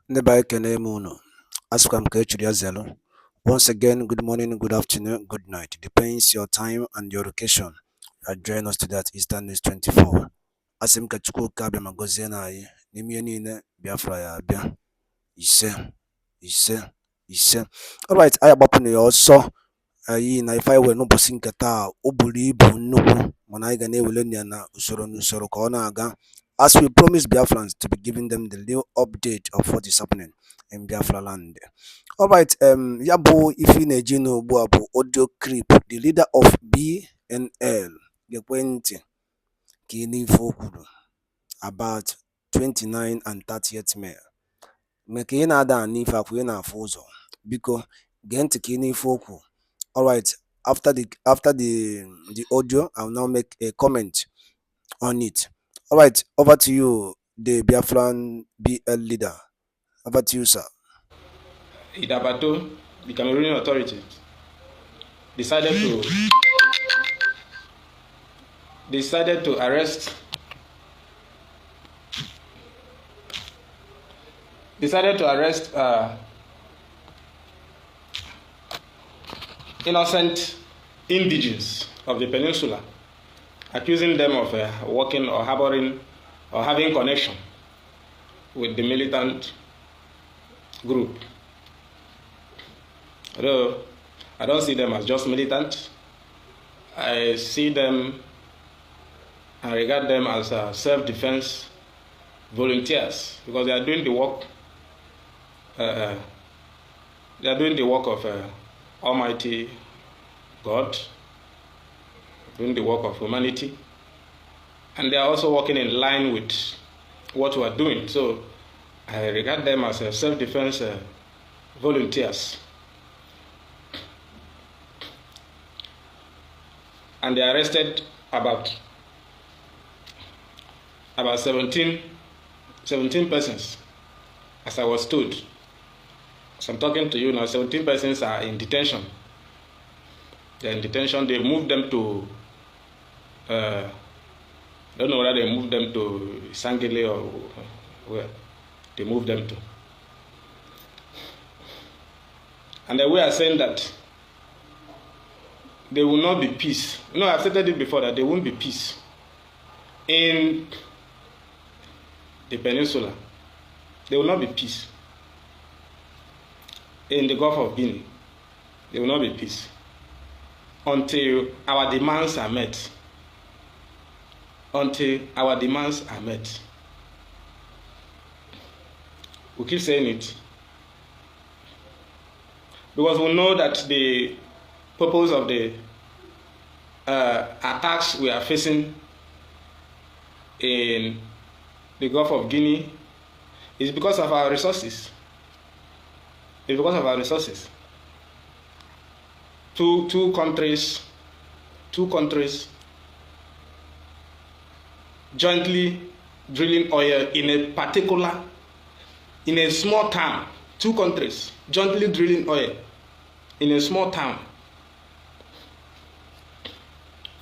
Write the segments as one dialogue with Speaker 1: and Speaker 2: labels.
Speaker 1: Nebai Kenemuno. Askam Kechuri Zelo. Once again, good morning, good afternoon, good night. Depends your time and your location. Join us to that Eastern News 24. Asim Kachuku Kabe Magozena, Nimianine, Biafra ya Bia. Ise, ise. Alright, I abapun also. Ayi na ife were n'ụbọchị nke taa o buru ibu nnukwu mana anyị ga na-ewele ya na usoro n'usoro ka ọ na-aga. As we promise Biafrans to be giving them the real update of what is happening in Biafra land. Alright, ya bụ ife ị na-eji n'ugbu a bụ audio clip the leader of BNL ga-ekwe ntị ka ị n'ife o kwuru about 29 and 30th May. Maka ị na-ada n'ife akwụ ị na-afụ ụzọ, biko gee ntị ka ị n'ife o kwuru. Alright, after the audio, I'll now make a comment on it. Alright, over to you, the Biafran BL leader. Over to you, sir.
Speaker 2: Idabato, the Cameroonian authority, decided to arrest innocent indigenes of the peninsula, accusing them of working or harboring or having connection with the militant group. Although I don't see them as just militant, I see them and regard them as self-defense volunteers, because they are doing the work. They are doing the work of Almighty God, doing the work of humanity, and they are also working in line with what we are doing. So I regard them as self-defense volunteers. And they arrested about 17 persons, as I was told. As I'm talking to you now, 17 persons are in detention. They're in detention. They moved them to, I don't know whether they moved them to Sangele or where they moved them to. And we are saying that there will not be peace. You know, I've stated it before that there won't be peace in the peninsula. There will not be peace. In the Gulf of Guinea, there will not be peace until our demands are met. Until our demands are met. We keep saying it because we know that the purpose of the attacks we are facing in the Gulf of Guinea is because of our resources. It's because of our resources. Two countries jointly drilling oil in a small town. Two countries jointly drilling oil in a small town.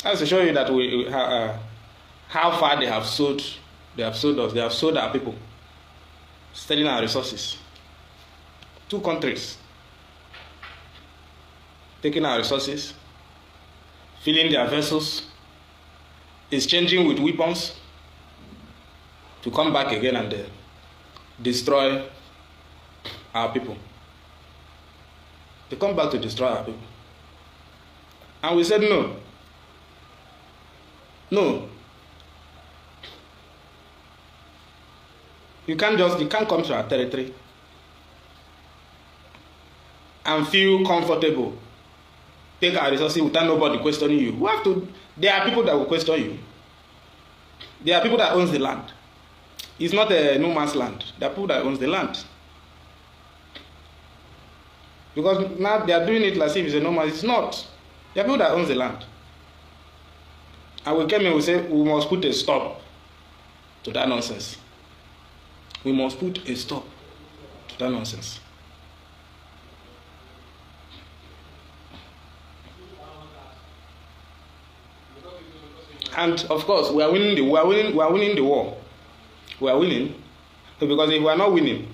Speaker 2: That's to show you that how far they have sold us. They have sold our people, stealing our resources. Two countries taking our resources, filling their vessels, exchanging with weapons to come back again and destroy our people. They come back to destroy our people. And we said no. No. You can't come to our territory and feel comfortable, take our resources without nobody questioning you. There are people that will question you. There are people that owns the land. It's not a no man's land. There are people that owns the land. Because now they are doing it as if it's a no man's. It's not. There are people that owns the land. And we came in, we said we must put a stop to that nonsense. We must put a stop to that nonsense. And of course, we are winning the war. We are winning. We are winning. So because if we are not winning,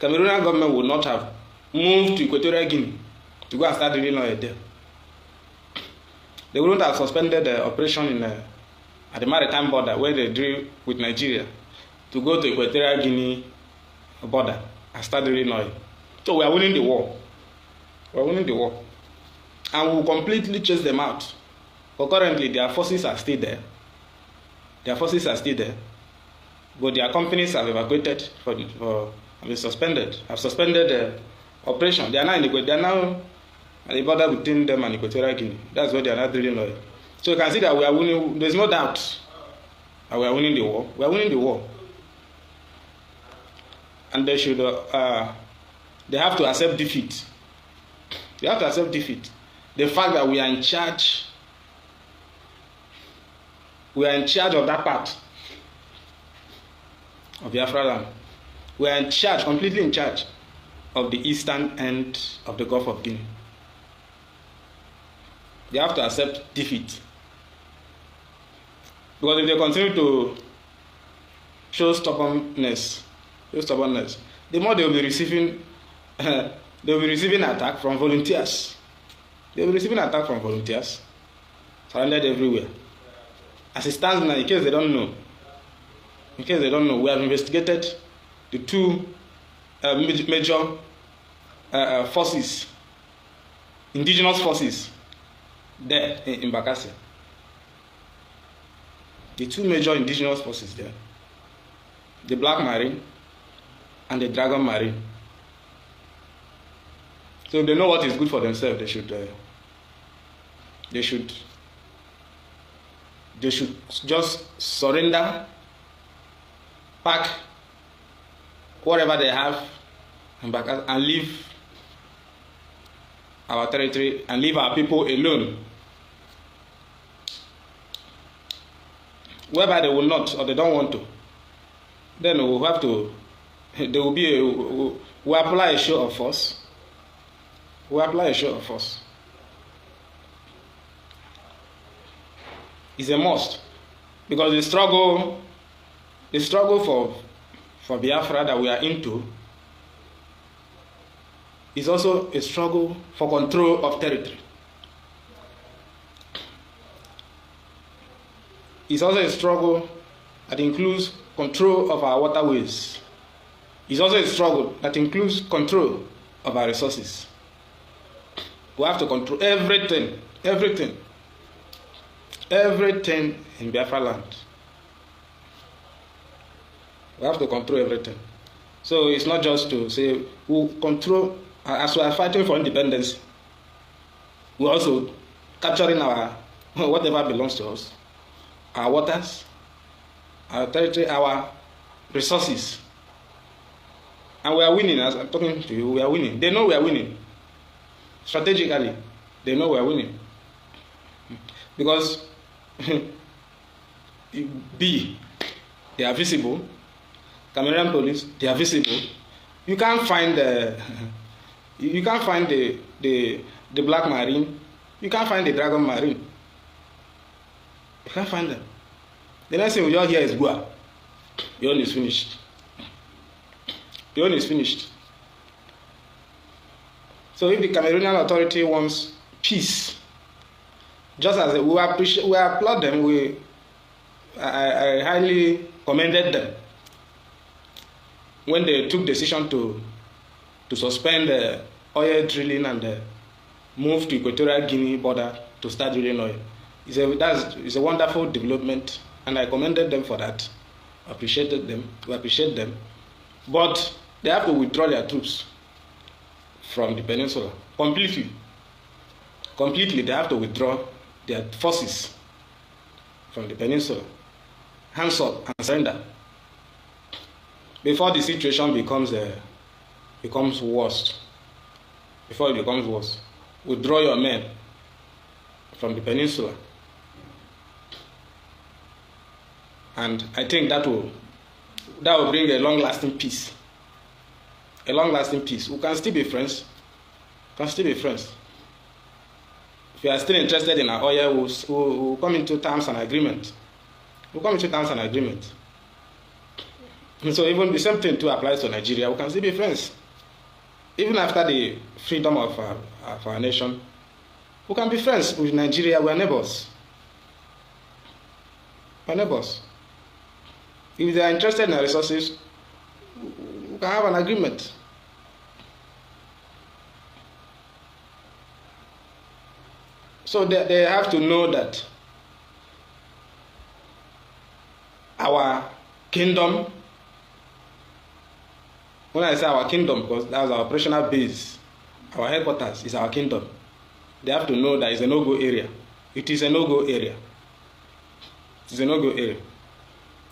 Speaker 2: Cameroonian government would not have moved to Equatorial Guinea to go and start drilling oil there. They wouldn't have suspended the operation at the maritime border where they drill with Nigeria to go to Equatorial Guinea border and start drilling oil. So we are winning the war. We are winning the war. And we will completely chase them out. But currently their forces are still there. Their forces are still there. But their companies have evacuated have suspended the operation. They are now at the border between them and Equatorial Guinea. That's where they are not drilling oil. So you can see that we are winning. There's no doubt that we are winning the war. We are winning the war. And they should they have to accept defeat. They have to accept defeat. The fact that we are in charge of that part of Biafra land. We are in charge, completely in charge of the eastern end of the Gulf of Guinea. They have to accept defeat. Because if they continue to show stubbornness, the more they will be receiving attack from volunteers. They will be receiving attack from volunteers, surrounded everywhere. As it stands now, in case they don't know, we have investigated the two major forces, indigenous forces, there in Bakassi. The two major indigenous forces there, the Black Marine and the Dragon Marine. So if they know what is good for themselves, they should just surrender, pack whatever they have and leave our territory and leave our people alone. Whereby they will not or they don't want to, then we'll have to. There will be we apply a show of force. We apply a show of force. It's a must, because the struggle for Biafra that we are into is also a struggle for control of territory. It's also a struggle that includes control of our waterways. It's also a struggle that includes control of our resources. We have to control everything in Biafra land. We have to control everything. So it's not just to say we'll control, as we are fighting for independence, we're also capturing our whatever belongs to us, our waters, our territory, our resources. And we are winning. As I'm talking to you, we are winning. They know we are winning. Strategically, they know we are winning. Because they are visible. Cameroonian police, they are visible. You can't find the Black Marine. You can't find the Dragon Marine. You can't find them. The next thing we all hear is Gua. The own is finished. The own is finished. So if the Cameroonian authority wants peace, just as we applaud them, I highly commended them when they took decision to suspend the oil drilling and move to Equatorial Guinea border to start drilling oil. It's a wonderful development, and I commended them for that. I appreciated them. We appreciate them. But they have to withdraw their troops from the peninsula completely. Completely, they have to withdraw their forces from the peninsula. Hands up and surrender before the situation becomes worse. Before it becomes worse, withdraw your men from the peninsula, and I think that will bring a long-lasting peace. A long-lasting peace. We can still be friends. If you are still interested in our oil, we'll come into terms and agreement. So even the same thing too applies to Nigeria. We can still be friends. Even after the freedom of our nation, we can be friends with Nigeria. We are neighbors. We are neighbors. If they are interested in our resources, we can have an agreement. So they have to know that our kingdom, when I say our kingdom, because that's our operational base, our headquarters is our kingdom, they have to know that it's a no-go area. It is a no-go area. It is a no-go area.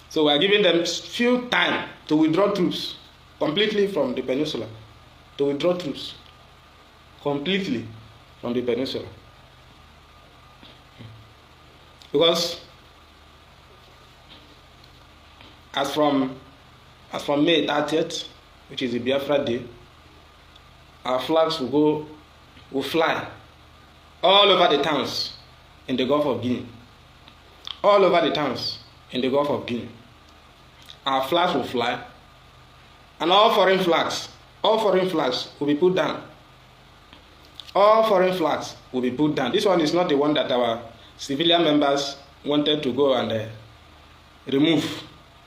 Speaker 2: So we are giving them few time to withdraw troops completely from the peninsula. To withdraw troops completely from the peninsula. Because as from May 30th, which is the BIAFRA Day, our flags will fly all over the towns in the Gulf of Guinea. All over the towns in the Gulf of Guinea. Our flags will fly, and all foreign flags will be put down. All foreign flags will be put down. This one is not the one that our civilian members wanted to go and remove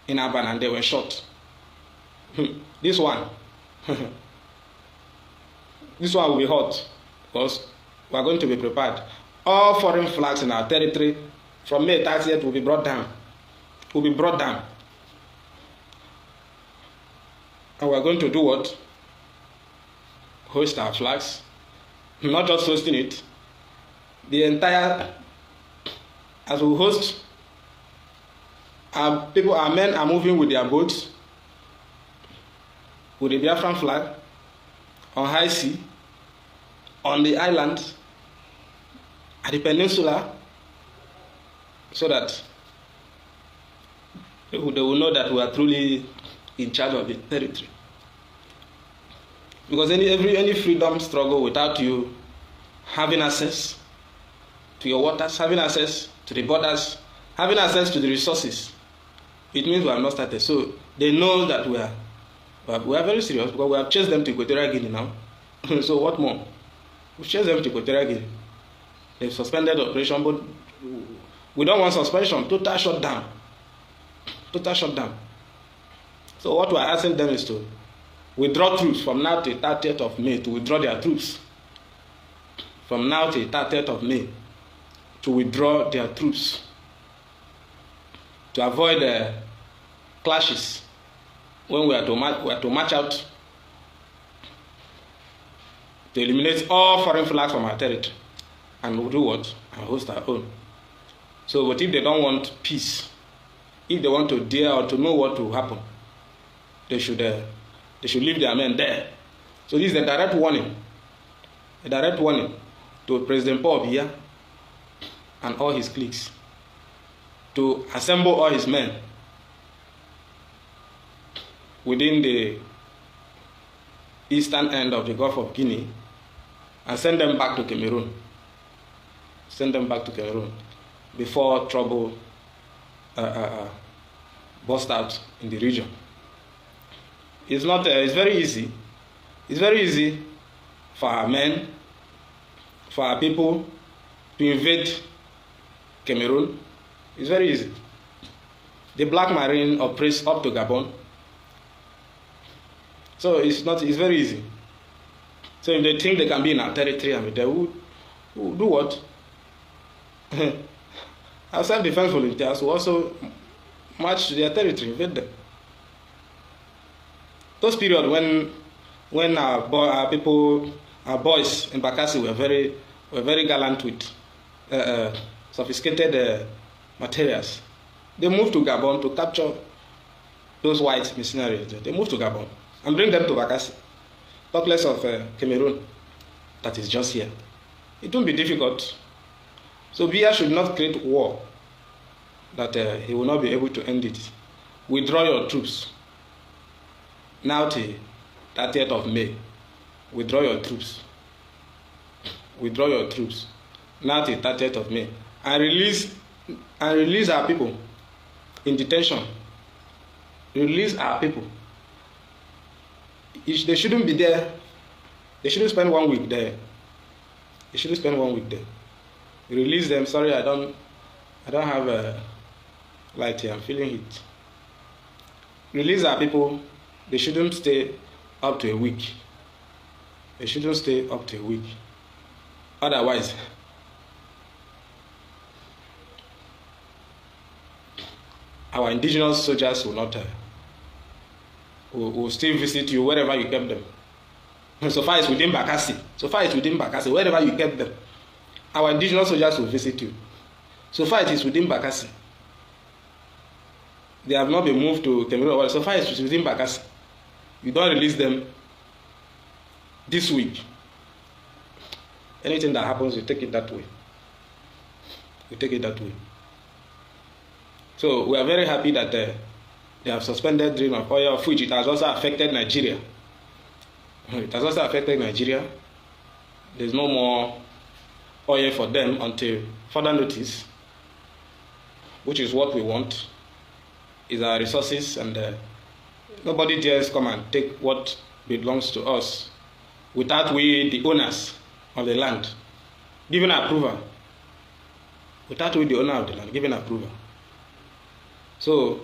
Speaker 2: in Aban, and they were shot. This one, this one will be hot, because we are going to be prepared. All foreign flags in our territory from May 30th will be brought down. Will be brought down. And we are going to do what? Hoist our flags. Not just hosting it. The entire, as we host, our men are moving with their boats, with the Biafran flag, on high sea, on the island, at the peninsula, so that they will know that we are truly in charge of the territory. Because any freedom struggle without you having access to your waters, having access to the borders, having access to the resources, it means we have not started. So they know that we are very serious, because we have chased them to Equatorial Guinea now. So what more? We chased them to Equatorial Guinea. They've suspended operation, but we don't want suspension. Total shutdown. Total shutdown. So what we are asking them is to withdraw troops from now to 30th of May, to withdraw their troops. From now to 30th of May, to withdraw their troops. To avoid clashes when we are to march out, to eliminate all foreign flags from our territory, and we'll do what? And host our own. So, but if they don't want peace, if they want to dare or to know what will happen, they should leave their men there. So this is a direct warning to President Paul Biya and all his cliques, to assemble all his men within the eastern end of the Gulf of Guinea and send them back to Cameroon. Send them back to Cameroon before trouble burst out in the region. It's not. It's very easy. It's very easy for our men, for our people to invade Cameroon. It's very easy. The Black Marine operates up to Gabon. So it's very easy. So if they think they can be in our territory and they will do what? Our self-defense volunteers will also march to their territory, invade them. Those periods when our boys in Bakassi were very gallant with sophisticated materials, they moved to Gabon to capture those white mercenaries. They moved to Gabon and bring them to Bakassi. Talk less of Cameroon, that is just here. It won't be difficult. So Biya should not create war that he will not be able to end it. Withdraw your troops. Now till 30th of May. Withdraw your troops. Withdraw your troops. Now till 30th of May. And release our people in detention. Release our people. They shouldn't be there. They shouldn't spend 1 week there. They shouldn't spend 1 week there. Release them. Sorry, I don't have a light here. I'm feeling heat. Release our people. They shouldn't stay up to a week. They shouldn't stay up to a week. Otherwise, our indigenous soldiers will not will still visit you wherever you kept them. So far it's within Bakassi. So far it's within Bakassi. Wherever you kept them, our indigenous soldiers will visit you. So far it is within Bakassi. They have not been moved to Cameroon. So far it's within Bakassi. You don't release them this week. Anything that happens, you take it that way. You take it that way. So we are very happy that they have suspended Dream of Oil, of which it has also affected Nigeria. It has also affected Nigeria. There's no more oil for them until further notice, which is what we want, is our resources, and nobody dares come and take what belongs to us without we, the owners of the land, giving approval. Without we, the owner of the land, giving approval. So